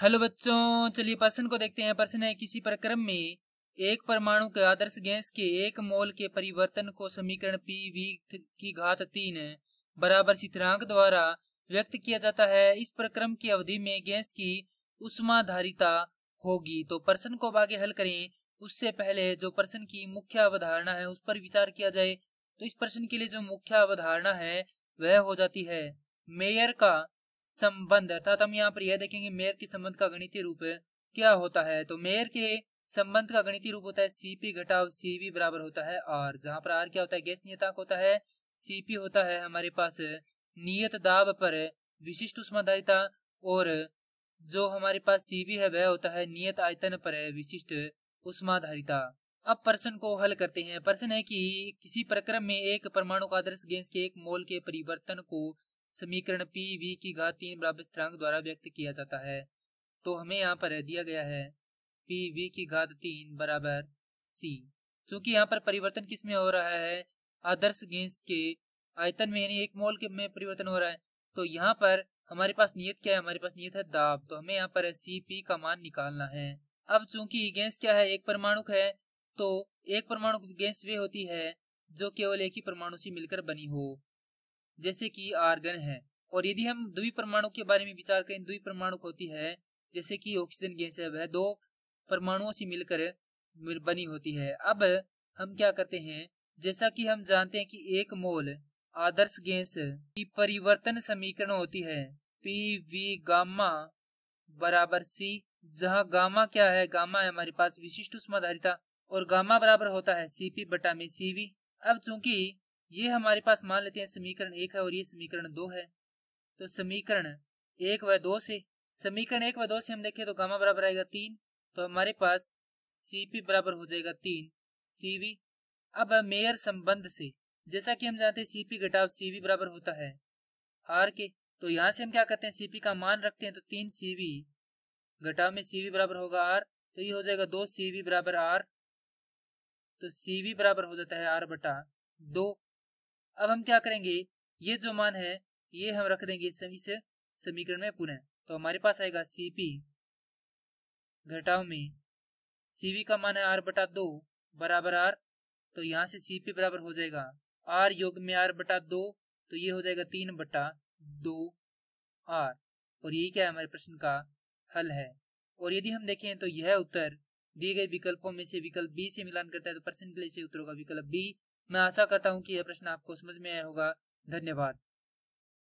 Hello बच्चों, चलिए प्रश्न को देखते हैं। प्रश्न है, किसी प्रक्रम में एक परमाणु के आदर्श गैस के 1 मोल के परिवर्तन को समीकरण PV की घात 3 बराबर स्थिरांक द्वारा व्यक्त किया जाता है। इस प्रक्रम की अवधि में गैस की उष्माधारिता होगी। तो प्रश्न को आगे हल करें उससे पहले जो प्रश्न की मुख्य अवधारणा है उस पर विचार किया जाए। तो इस प्रश्न के लिए जो मुख्य अवधारणा है वह हो जाती है मेयर का संबंध। अर्थात हम यहाँ पर यह देखेंगे मेयर के संबंध का गणितीय रूप क्या होता है। तो मेयर के संबंध का गणितीय रूप होता है Cp घटाव Cv बराबर होता है R, जहां पर R क्या होता है, गैस नियतांक होता है। Cp होता है हमारे पास नियत दाब पर विशिष्ट उष्माधारिता, और जो हमारे पास Cv है वह होता है नियत आयतन पर विशिष्ट उष्माधारिता। अब प्रश्न को हल करते हैं। प्रश्न है कि किसी प्रक्रम में एक परमाणु का आदर्श गैस के 1 मोल के परिवर्तन को समीकरण PV की घात 3 बराबर स्थिरांक द्वारा व्यक्त किया जाता है। तो हमें यहाँ पर दिया गया है PV की घात 3 बराबर C। क्योंकि यहाँ पर परिवर्तन किस में हो रहा है, आदर्श गैस के आयतन में, यानी 1 मोल के में परिवर्तन हो रहा है। तो यहाँ पर हमारे पास नियत क्या है, हमारे पास नियत है दाब। तो हमें यहाँ पर Cp का मान निकालना है। अब चूंकि गैस क्या है, एक परमाणु है, तो एक परमाणु गैस वे होती है जो केवल एक ही परमाणु से मिलकर बनी हो, जैसे कि आर्गन है। और यदि हम द्विपरमाणु के बारे में विचार करें, द्विपरमाणु होती है जैसे कि ऑक्सीजन गैस है, वह 2 परमाणुओं से मिलकर बनी होती है। अब हम क्या करते हैं, जैसा कि हम जानते हैं कि 1 मोल आदर्श गैस की परिवर्तन समीकरण होती है PV गामा बराबर C, जहां गामा क्या है, गामा है हमारे पास विशिष्ट उष्माधारिता, और गामा बराबर होता है Cp बटा में Cv। अब चूंकि ये हमारे पास मान लेते हैं समीकरण 1 है और ये समीकरण 2 है, तो समीकरण 1 व 2 से हम देखें तो गामा बराबर आएगा 3, तो हमारे पास Cp बराबर हो जाएगा 3 Cv। अब मेयर संबंध से जैसा कि हम जानते हैं Cp घटाव Cv बराबर होता है R के, तो यहाँ से हम क्या करते हैं, Cp का मान रखते हैं, तो 3 Cv घटाव में Cv बराबर होगा R, तो ये हो जाएगा 2 Cv बराबर R। तो Cv बराबर हो जाता है R बटा 2। अब हम क्या करेंगे, ये जो मान है ये हम रख देंगे सभी से समीकरण में पुनः। तो हमारे पास आएगा Cp घटाव में Cv का मान है R बटा 2 बराबर R। तो यहाँ से Cp बराबर हो जाएगा R योग में R बटा 2, तो ये हो जाएगा 3 बटा 2 R। और यही क्या है, हमारे प्रश्न का हल है। और यदि हम देखें तो यह उत्तर दिए गए विकल्पों में से विकल्प बी से मिलान करता है, तो प्रश्न के लिए सही उत्तर होगा विकल्प बी। मैं आशा करता हूं कि यह प्रश्न आपको समझ में आया होगा। धन्यवाद।